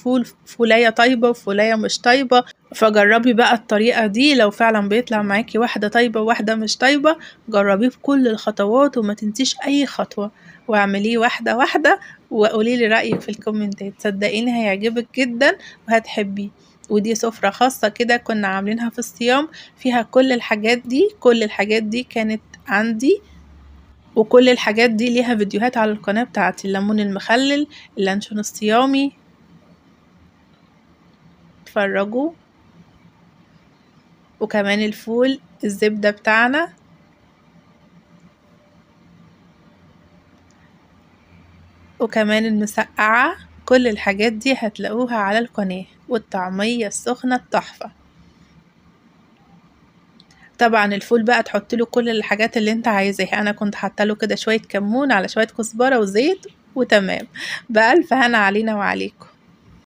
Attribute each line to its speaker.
Speaker 1: الفول فولاية طيبة وفولاية مش طيبة، فجربي بقى الطريقة دي. لو فعلا بيطلع معاكي واحدة طيبة وواحدة مش طيبة جربيه بكل الخطوات وما تنسيش اي خطوة، واعمليه واحدة واحدة وقوليلي رأيك في الكومنتات. صدقيني هيعجبك جدا وهتحبيه. ودي سفرة خاصة كده كنا عاملينها في الصيام، فيها كل الحاجات دي كانت عندي، وكل الحاجات دي ليها فيديوهات على القناة بتاعتي. الليمون المخلل، اللانشون الصيامي، اتفرجوا. وكمان الفول الزبدة بتاعنا، وكمان المسقعة. كل الحاجات دي هتلاقوها على القناة، والطعمية السخنة التحفة. طبعا الفول بقى تحط له كل الحاجات اللي انت عايزاها. انا كنت حاطه له كده شويه كمون على شويه كزبره وزيت وتمام. بألف هنا علينا وعليكم.